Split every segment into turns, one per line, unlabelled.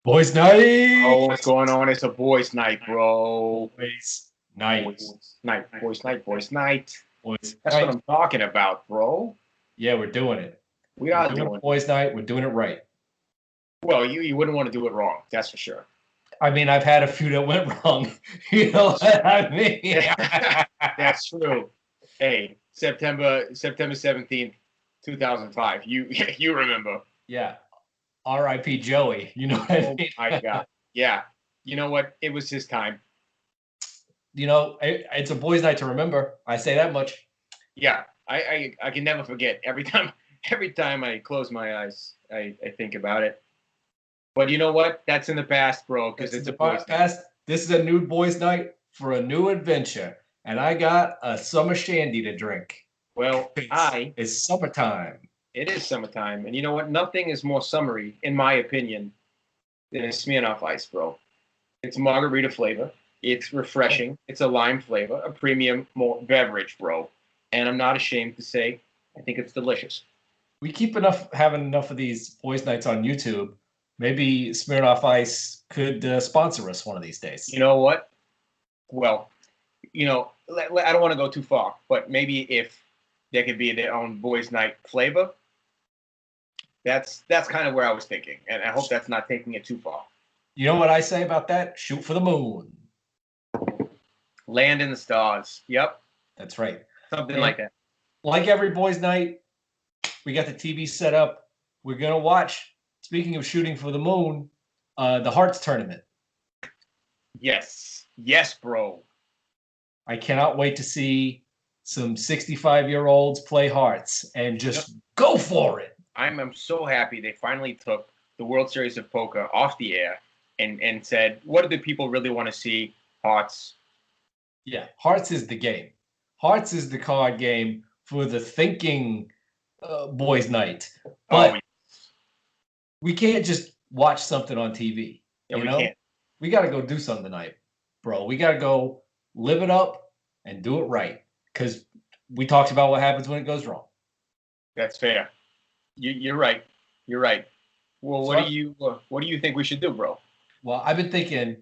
Boys Night.
Oh, what's going on? It's a boys' night, bro.
Boys Night.
Boys' night.
Boys
That's what
Night.
I'm talking about, bro.
Yeah, we're doing it.
We
We're
are
doing
doing
it Boys Night. We're doing it right.
well. You wouldn't want to do it wrong. That's for sure.
I mean, I've had a few that went wrong. You know what I mean?
That's true. Hey, September 17th, 2005. You remember?
Yeah. R.I.P. Joey. You know what I
Oh
mean?
my God. Yeah. You know what? It was his time.
You know, it's a boys' night to remember. I say that much.
Yeah. I can never forget. Every time I close my eyes, I think about it. But you know what? That's in the past, bro, because it's a boys' night.
Past. This is a new boys' night for a new adventure, and I got a summer shandy to drink.
Well,
It's summertime.
it is summertime, and you know what? Nothing is more summery, in my opinion, than a Smirnoff Ice, bro. It's margarita flavor. It's refreshing. It's a lime flavor, a premium malt beverage, bro. And I'm not ashamed to say, I think it's delicious.
We keep having enough of these boys' nights on YouTube. Maybe Smirnoff Ice could sponsor us one of these days.
You know what? Well, I don't want to go too far, but maybe if there could be their own boys' night flavor, that's kind of where I was thinking, and I hope that's not taking it too far.
You know what I say about that? Shoot for the moon.
Land in the stars. Yep.
That's right.
Something like that.
Like every boys' night, we got the TV set up. We're going to watch, speaking of shooting for the moon, the Hearts tournament.
Yes. Yes, bro.
I cannot wait to see some 65-year-olds play Hearts and just go for it.
I'm so happy they finally took the World Series of Poker off the air and said, what do the people really want to see? Hearts.
Yeah, Hearts is the game. Hearts is the card game for the thinking boys' night. But we can't just watch something on TV.
Yeah, we can't.
We got to go do something tonight, bro. We got to go live it up and do it right. Because we talked about what happens when it goes wrong.
That's fair. You're right. You're right. Well, what do you think we should do, bro?
Well, I've been thinking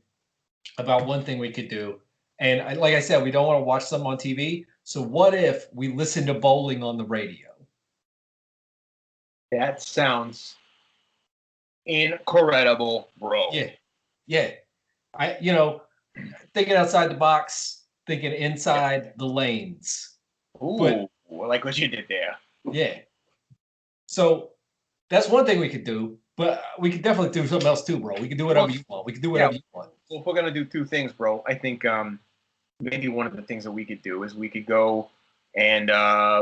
about one thing we could do. And like I said, we don't want to watch something on TV. So what if we listen to bowling on the radio?
That sounds incredible, bro.
Yeah. Thinking outside the box, thinking inside the lanes.
Ooh, I like what you did there.
Yeah. So that's one thing we could do, but we could definitely do something else too, bro. We could do whatever you want. We could do whatever you want.
Well, if we're gonna do two things, bro, I think maybe one of the things that we could do is we could go and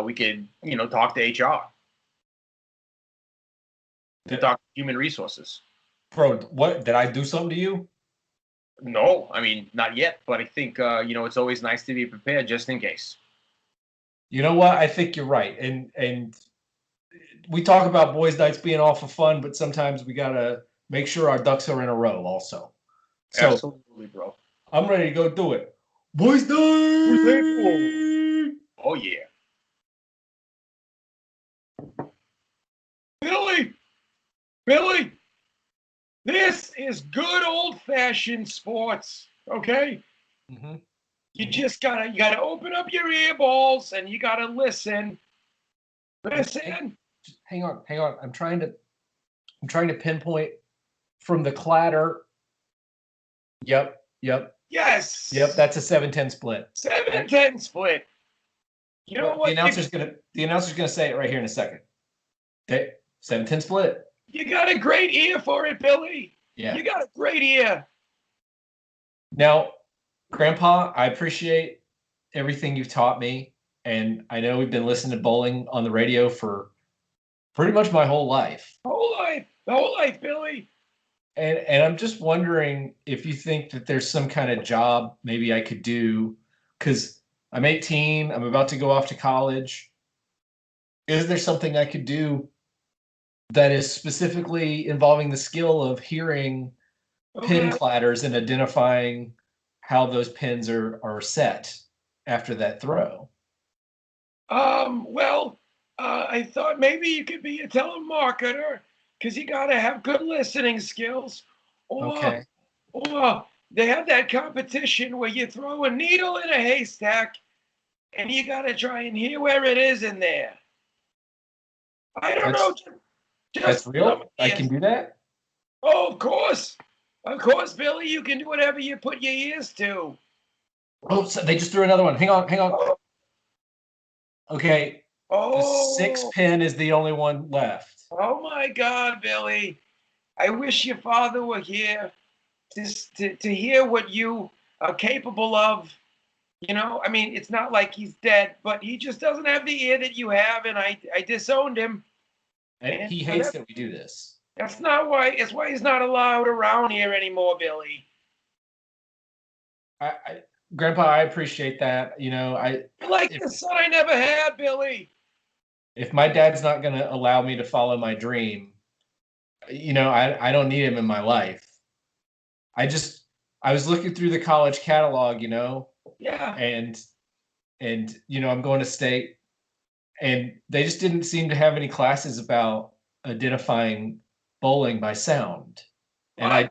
we could talk to HR. To talk to human resources.
Bro, what did I do something to you?
No, I mean not yet, but I think it's always nice to be prepared just in case.
You know what? I think you're right. And we talk about boys' nights being all for fun, but sometimes we gotta make sure our ducks are in a row also. So,
absolutely, bro.
I'm ready to go do it. Boys' night!
Oh yeah. Billy, this is good old-fashioned sports, okay?
Mm-hmm.
You just gotta open up your ear balls and you gotta listen. Listen.
Hang on. I'm trying to pinpoint from the clatter. Yep.
Yes.
Yep, that's a 7-10 split.
7-10 split. You know what?
The announcer's gonna say it right here in a second. Okay, 7-10 split.
You got a great ear for it, Billy.
Yeah.
You got a great ear.
Now, Grandpa, I appreciate everything you've taught me. And I know we've been listening to bowling on the radio for pretty much my whole life.
The whole life, Billy.
And I'm just wondering if you think that there's some kind of job maybe I could do, because I'm 18, I'm about to go off to college. Is there something I could do that is specifically involving the skill of hearing pin clatters and identifying how those pins are set after that throw?
I thought maybe you could be a telemarketer because you got to have good listening skills. Or,
Okay.
or they have that competition where you throw a needle in a haystack and you got to try and hear where it is in there. I don't know.
That's
Just some
real? I can
ideas.
do that?
Oh, of course. Of course, Billy, you can do whatever you put your ears to.
Oh, so they just threw another one. Hang on, hang on.
Oh,
Okay. A six
oh,
pin is the only one left.
oh my God, Billy. I wish your father were here to hear what you are capable of. You know, I mean, it's not like he's dead, but he just doesn't have the ear that you have, and I disowned him.
And
And
he hates that we do this.
that's not why. It's why he's not allowed around here anymore, Billy.
I Grandpa, I appreciate that. You know,
You're like
if
the son I never had, Billy.
if my dad's not going to allow me to follow my dream, you know, I don't need him in my life. I just I was looking through the college catalog, you know,
Yeah.
and you know, I'm going to state, and they just didn't seem to have any classes about identifying bowling by sound. And
What?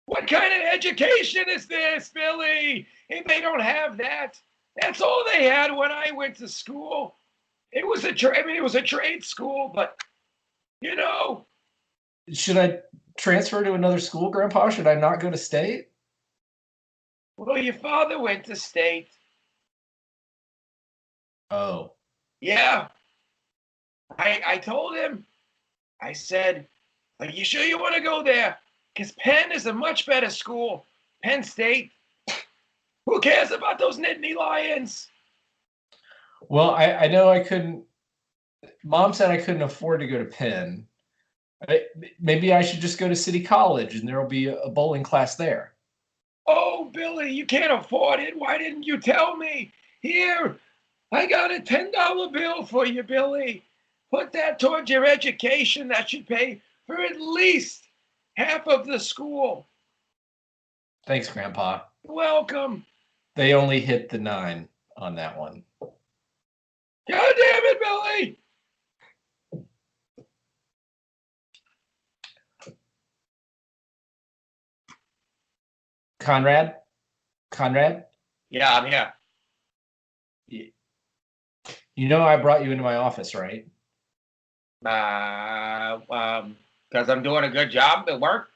What kind of education is this, Billy? If they don't have that, that's all they had when I went to school. It was I mean, it was a trade school, but you know,
should I transfer to another school, Grandpa? Should I not go to state?
well, your father went to state.
Oh,
Yeah, I told him. I said, "Are you sure you want to go there? Because Penn is a much better school. Penn State. Who cares about those Nittany Lions?"
well, I know I couldn't. Mom said I couldn't afford to go to Penn. Maybe I should just go to City College, and there will be a bowling class there.
Oh, Billy, you can't afford it. Why didn't you tell me? Here, I got a $10 bill for you, Billy. Put that towards your education. That should pay for at least half of the school.
Thanks, Grandpa.
Welcome.
They only hit the 9 on that one.
God damn it, Billy.
Conrad? Conrad?
Yeah, I'm here.
You know I brought you into my office, right?
Because I'm doing a good job at work.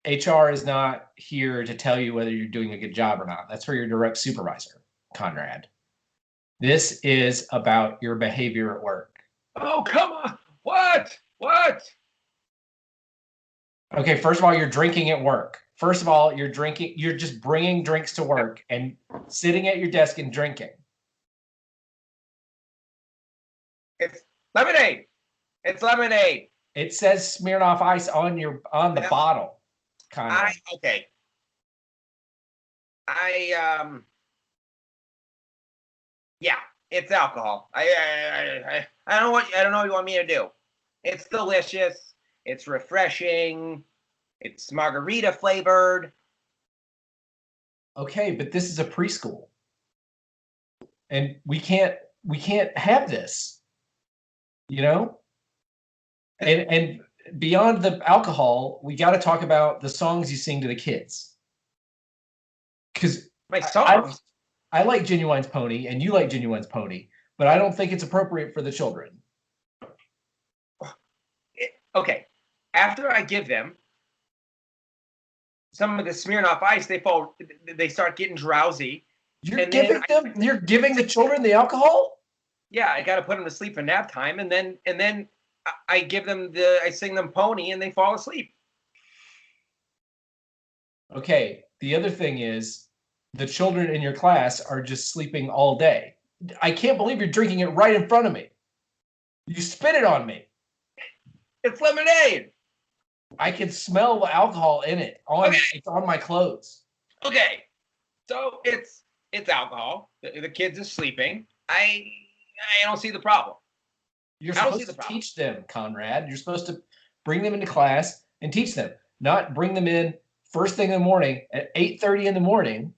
HR is not here to tell you whether you're doing a good job or not. That's for your direct supervisor, Conrad. This is about your behavior at work.
Oh, come on. What? What?
Okay, first of all, you're drinking at work. First of all, you're just bringing drinks to work and sitting at your desk and drinking.
It's lemonade. It's lemonade.
It says Smirnoff Ice on the bottle, Conrad.
Okay. Yeah, it's alcohol. I don't know what you want me to do. It's delicious. It's refreshing. It's margarita flavored.
Okay, but this is a preschool. And we can't have this. You know? And beyond the alcohol, we got to talk about the songs you sing to the kids. Cuz
My songs.
I like Genuine's Pony and you like Genuine's Pony, but I don't think it's appropriate for the children.
Okay. After I give them some of the Smirnoff Ice, they start getting drowsy.
You're giving the children the alcohol?
Yeah, I got to put them to sleep for nap time, and then I sing them Pony, and they fall asleep.
Okay. The other thing is the children in your class are just sleeping all day. I can't believe you're drinking it right in front of me. You spit it on me.
It's lemonade.
I can smell the alcohol in it. It's on my clothes.
Okay, so it's alcohol. The kids are sleeping. I don't see the problem.
You're supposed to teach them, Conrad. You're supposed to bring them into class and teach them, not bring them in first thing in the morning at 8:30 in the morning.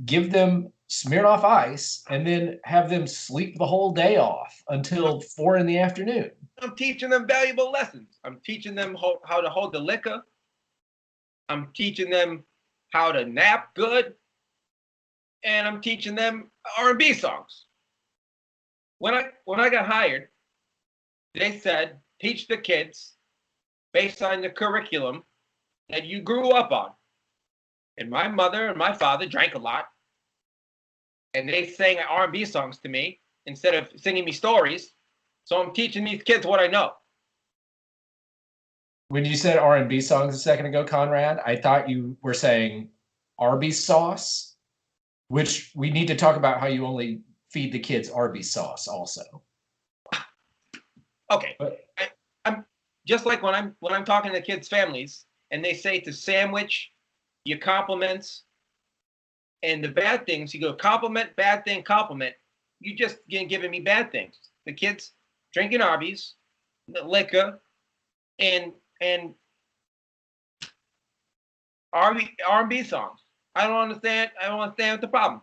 Give them Smirnoff Ice and then have them sleep the whole day off until 4 in the afternoon.
I'm teaching them valuable lessons. I'm teaching them how to hold the liquor. I'm teaching them how to nap good. And I'm teaching them R&B songs. When I got hired, they said, teach the kids based on the curriculum that you grew up on. And my mother and my father drank a lot. And they sang R&B songs to me instead of singing me stories. So I'm teaching these kids what I know.
When you said R&B songs a second ago, Conrad, I thought you were saying Arby's sauce, which we need to talk about how you only feed the kids Arby's sauce also.
Okay. I'm just like when I'm talking to kids' families and they say to sandwich your compliments and the bad things, you go compliment, bad thing, compliment. You just giving me bad things. The kids drinking Arby's, the liquor, and R&B songs. I don't understand what the problem.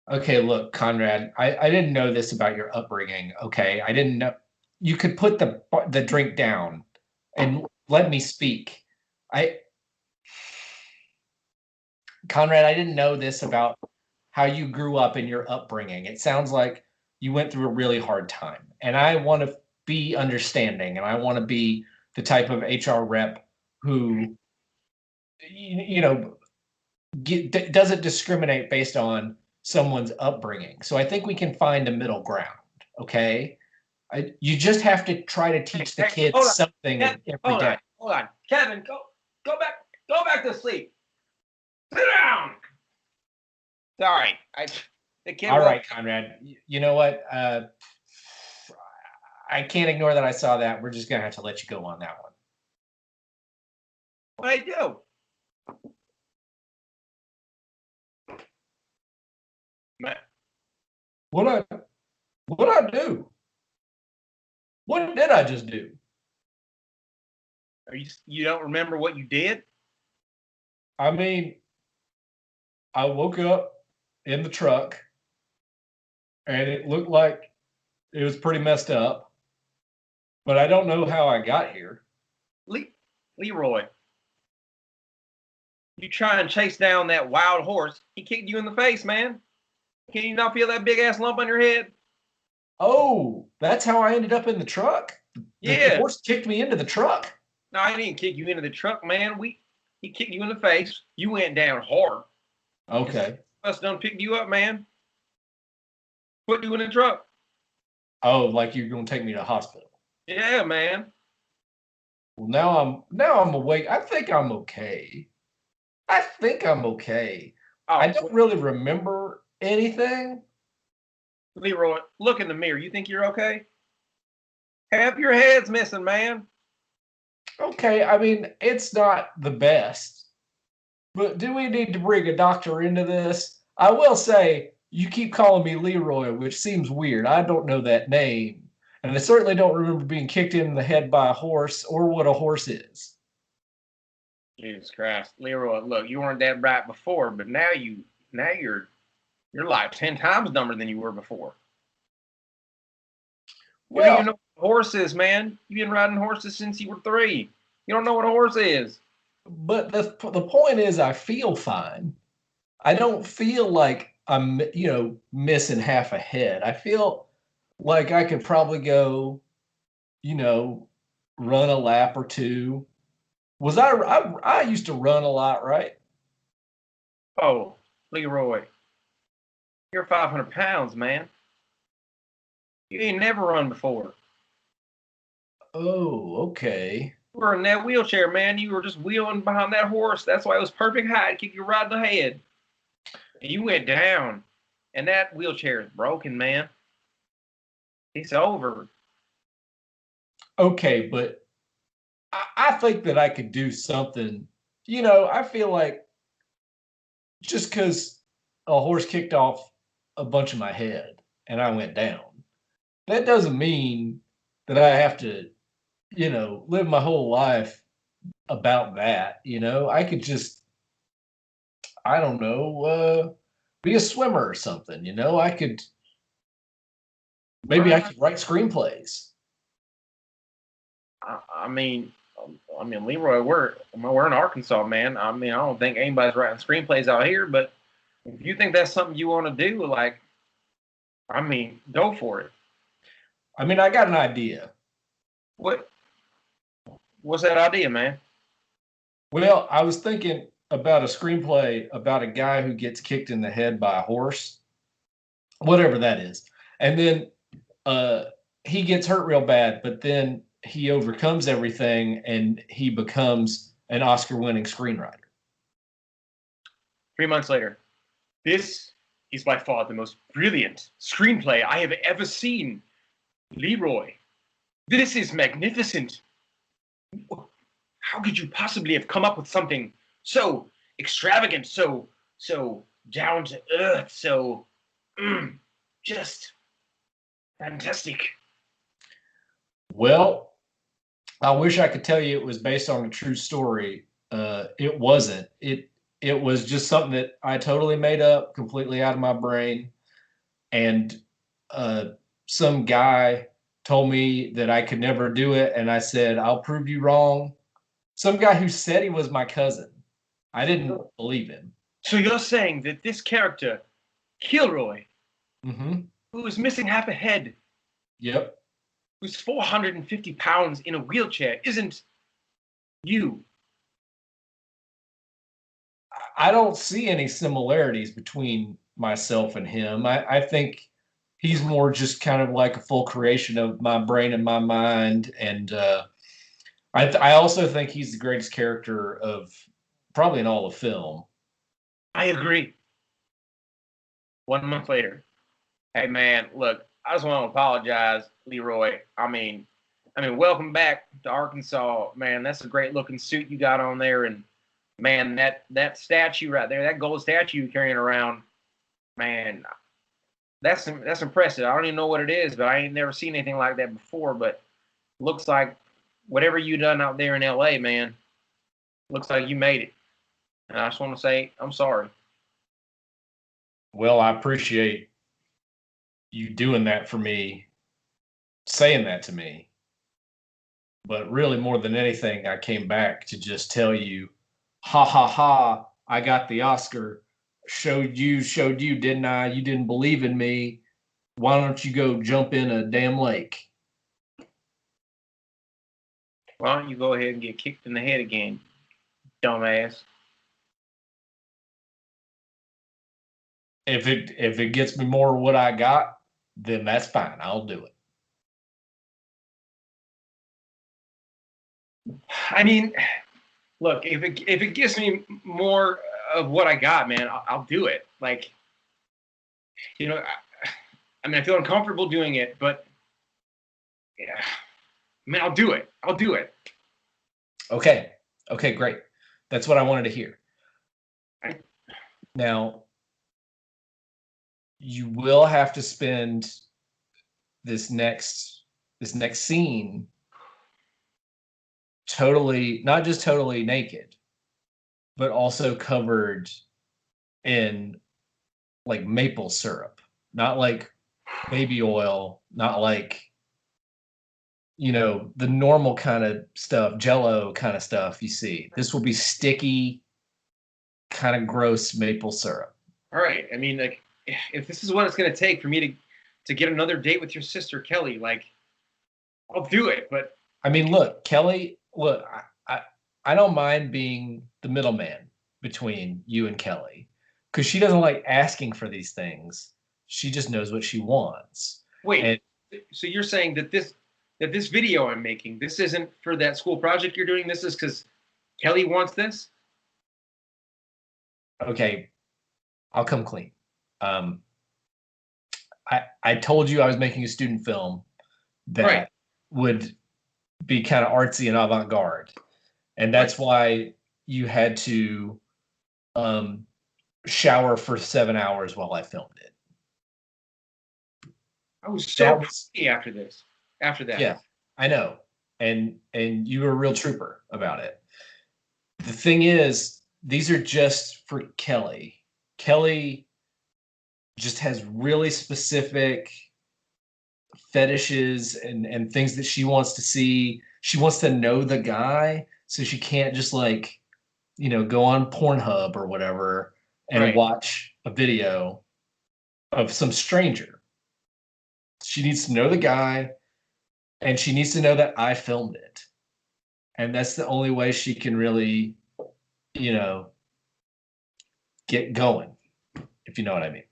Okay, look, Conrad, I didn't know this about your upbringing. Okay, I didn't know you could put the drink down and let me speak. Conrad, I didn't know this about how you grew up in your upbringing. It sounds like you went through a really hard time, and I want to be understanding, and I want to be the type of HR rep who, doesn't discriminate based on someone's upbringing. So I think we can find a middle ground. Okay, you just have to try to teach the kids something every day.
Hold on, Kevin, go back to sleep. Sit down. Sorry, the kid.
All right, Conrad. You know what? I can't ignore that I saw that. We're just gonna have to let you go on that one.
What I do?
What I do? What did I just do?
You don't remember what you did?
I mean, I woke up in the truck and it looked like it was pretty messed up, but I don't know how I got here.
Leroy, you try and chase down that wild horse. He kicked you in the face, man. Can you not feel that big ass lump on your head?
Oh, that's how I ended up in the truck?
Yeah.
The horse kicked me into the truck.
No, I didn't kick you into the truck, man. He kicked you in the face. You went down hard.
Okay.
Us done picked you up, man. Put you in the truck.
Oh, like you're gonna take me to the hospital?
Yeah, man.
Well, now I'm awake. I think I'm okay.
Oh,
I don't really remember anything.
Leroy, look in the mirror. You think you're okay? Half your head's missing, man.
Okay, I mean, it's not the best. But do we need to bring a doctor into this? I will say, you keep calling me Leroy, which seems weird. I don't know that name. And I certainly don't remember being kicked in the head by a horse or what a horse is.
Jesus Christ. Leroy, look, you weren't that bright before, but now you're like 10 times dumber than you were before. You don't even know what a horse is, man. You've been riding horses since you were 3. You don't know what a horse is.
But the point is, I feel fine. I don't feel like I'm, missing half a head. I feel like I could probably go, run a lap or two. I used to run a lot, right?
Oh, Leroy, you're 500 pounds, man. You ain't never run before.
Oh, okay.
You were in that wheelchair, man. You were just wheeling behind that horse. That's why it was perfect height to kick you right in the head. And you went down. And that wheelchair is broken, man. It's over.
Okay, but I think that I could do something. I feel like just because a horse kicked off a bunch of my head and I went down, that doesn't mean that I have to, live my whole life about that. I could just, I don't know, be a swimmer or something. You know, I could maybe I
Right.
could write screenplays.
I mean, Leroy, we're in Arkansas, man. I mean, I don't think anybody's writing screenplays out here, but if you think that's something you want to do, like, I mean, go for it.
I mean, I got an idea.
What what's that idea, man?
Well, I was thinking about a screenplay about a guy who gets kicked in the head by a horse, whatever that is. And then uh he gets hurt real bad, but then he overcomes everything and he becomes an Oscar-winning screenwriter.
3 months later, this is by far the most brilliant screenplay I have ever seen. Leroy, this is magnificent. How could you possibly have come up with something so extravagant, so down to earth, so just fantastic?
Well, I wish I could tell you it was based on a true story. It wasn't. It was just something that I totally made up, completely out of my brain. And uh, some guy told me that I could never do it, and I said, "I'll prove you wrong." Some guy who said he was my cousin. I didn't believe him.
So you're saying that this character, Kilroy,
Mm-hmm.
who is missing half a head,
Yep.
who's 450 pounds in a wheelchair, isn't you?
I don't see any similarities between myself and him. I think he's more just kind of like a full creation of my brain and my mind. And I also think he's the greatest character of probably in all of film.
I agree. 1 month later, hey man, look, I just want to apologize, Leroy. Welcome back to Arkansas, man. That's a great looking suit you got on there, and man, that statue right there, that gold statue you're carrying around, man, that's impressive. I don't even know what it is, but I ain't never seen anything like that before. But looks like whatever you done out there in L.A., man, looks like you made it. And I just want to say I'm sorry.
Well, I appreciate you doing that for me, saying that to me. But really, more than anything, I came back to just tell you, ha ha ha, I got the Oscar. Showed you, didn't I? You didn't believe in me. Why don't you go jump in a damn lake?
Why don't you go ahead and get kicked in the head again, dumbass?
If it gets me more of what I got, then that's fine. I'll do it.
I mean, look, if it gives me more of what I got, man, I'll do it. Like, you know, I feel uncomfortable doing it, but yeah, man, I'll do it. I'll do it.
Okay. Okay, great. That's what I wanted to hear.
I-
Now, you will have to spend this next scene totally, not just totally naked, but also covered in like maple syrup, not like baby oil, not like, you know, the normal kind of stuff, jello kind of stuff you see. This will be sticky, kind of gross maple syrup.
All right. I mean, like, if this is what it's gonna take for me to get another date with your sister Kelly, like, I'll do it. But
I mean, look, Kelly, look, I don't mind being the middleman between you and Kelly because she doesn't like asking for these things. She just knows what she wants.
wait,
And
so you're saying that this video I'm making, this isn't for that school project you're doing. This is because Kelly wants this.
okay, I'll come clean. Um, I told you I was making a student film that
Right.
would be kind of artsy and avant-garde, and that's why you had to shower for 7 hours while I filmed it.
I was so happy after this. After that.
Yeah, I know, and you were a real trooper about it. The thing is, these are just for Kelly. Kelly just has really specific fetishes and things that she wants to see. She wants to know the guy, so she can't just like, go on Pornhub or whatever and
Right.
watch a video of some stranger. She needs to know the guy, and she needs to know that I filmed it. And that's the only way she can really, you know, get going, if you know what I mean.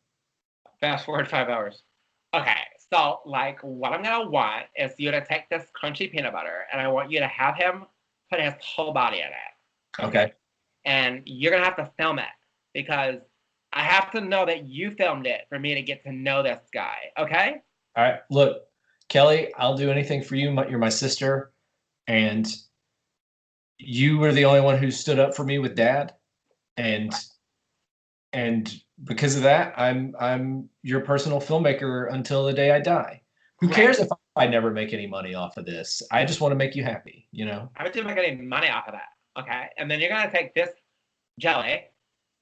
Fast forward 5 hours. Okay, so like what I'm gonna want is you to take this crunchy peanut butter and I want you to have him put his whole body in it.
Okay.
And you're gonna have to film it because I have to know that you filmed it for me to get to know this guy. Okay?
All right. Look, Kelly, I'll do anything for you. You're my sister, and you were the only one who stood up for me with Dad, and because of that, I'm your personal filmmaker until the day I die. Who cares if I never make any money off of this? I just want to make you happy,
I would make any money off of that. Okay. And then you're gonna take this jelly,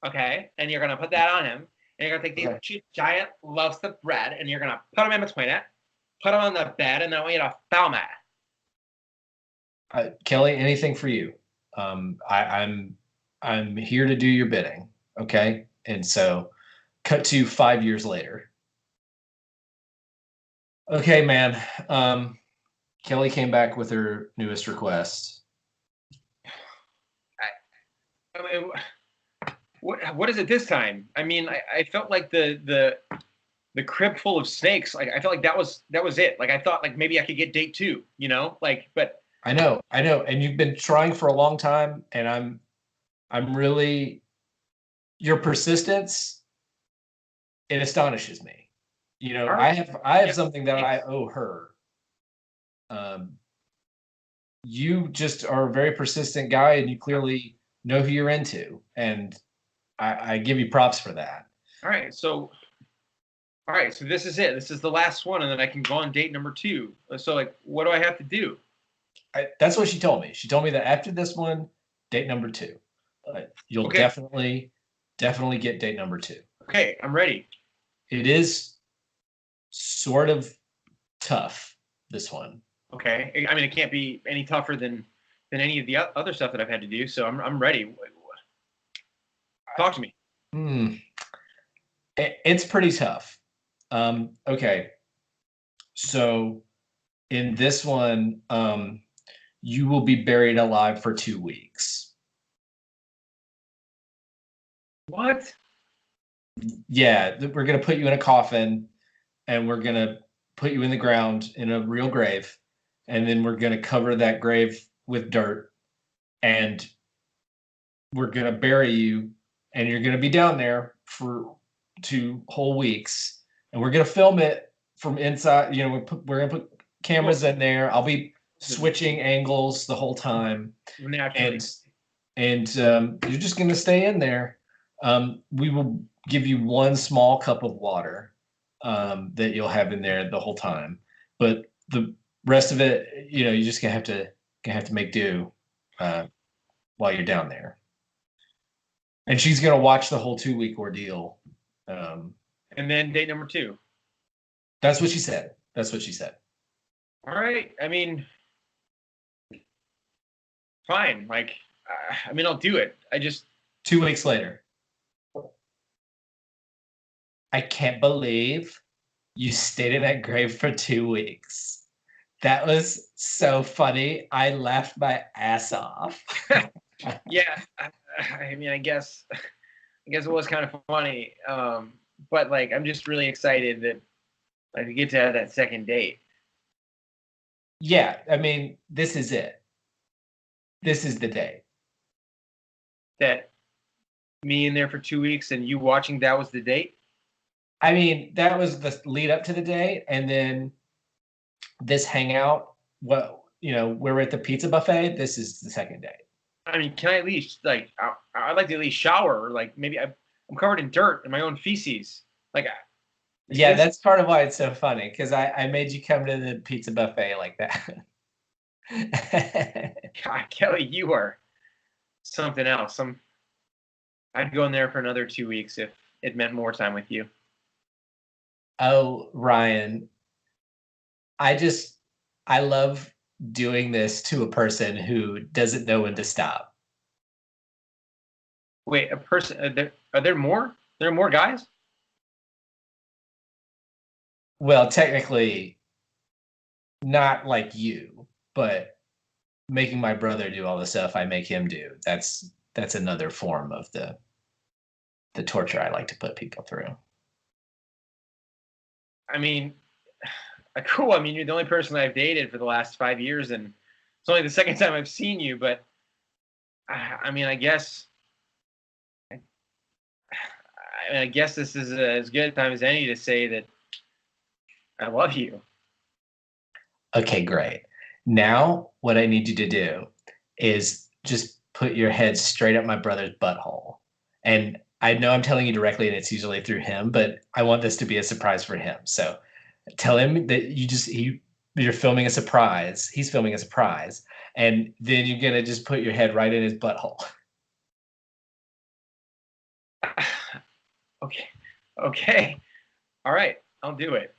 okay, and you're gonna put that on him, and you're gonna take these two giant loaves of bread, and you're gonna put them in between it, put them on the bed, and then I want you to film it.
Kelly, anything for you. I'm here to do your bidding. Okay. And so cut to 5 years later. Okay, man. Kelly came back with her newest request.
I mean, what is it this time? I mean, I felt like the crib full of snakes. Like I felt like that was it. Like I thought like maybe I could get date 2. Like but.
I know, and you've been trying for a long time, and I'm really your persistence. It astonishes me.
Right.
I have something that I owe her. You just are a very persistent guy, and you clearly know who you're into, and I give you props for that.
All right, so this is it. This is the last one, and then I can go on date number 2. So, like, what do I have to do?
That's what she told me. She told me that after this one, date number 2. You'll definitely get date number 2.
Okay, I'm ready.
It is sort of tough, this one.
Okay, I mean, it can't be any tougher than any of the other stuff that I've had to do. So I'm ready. Talk to me.
It's pretty tough. Okay, so in this one, you will be buried alive for 2 weeks.
What?
Yeah, we're gonna put you in a coffin, and we're gonna put you in the ground in a real grave, and then we're gonna cover that grave with dirt, and we're gonna bury you, and you're gonna be down there for 2 whole weeks, and we're gonna film it from inside. We're gonna put cameras in there. I'll be switching angles the whole time, and you're just gonna stay in there. We will give you 1 small cup of water that you'll have in there the whole time, but the rest of it, you're just gonna have to make do while you're down there. And she's gonna watch the whole 2-week ordeal.
And then date number 2.
That's what she said.
All right. I mean, fine. Like, I mean, I'll do it.
2 weeks later. I can't believe you stayed in that grave for 2 weeks. That was so funny. I laughed my ass off.
Yeah, I mean, I guess it was kind of funny. But like, I'm just really excited that I get to have that second date.
Yeah, I mean, this is it. This is the day.
That me in there for 2 weeks and you watching, that was the date?
I mean, that was the lead up to the date, and then this hangout, we're at the pizza buffet. This is the second date.
I mean, can I at least, like, I'd like to at least shower, or like maybe I'm covered in dirt and my own feces. Like,
yeah, that's part of why it's so funny, because I made you come to the pizza buffet like that.
God, Kelly, you are something else. I'd go in there for another 2 weeks if it meant more time with you.
Oh, Ryan, I just I love doing this to a person who doesn't know when to stop.
Wait, a person? Are there more? There are more guys?
Well, technically not like you, but making my brother do all the stuff I make him do. That's another form of the torture I like to put people through.
I mean, cool. I mean, you're the only person I've dated for the last 5 years, and it's only the second time I've seen you. But I mean, I guess this is as good a time as any to say that I love you.
Okay, great. Now what I need you to do is just put your head straight up my brother's butthole. And I know I'm telling you directly and it's usually through him, but I want this to be a surprise for him. So tell him that you're filming a surprise. He's filming a surprise. And then you're gonna just put your head right in his butthole.
Okay, okay, all right, I'll do it.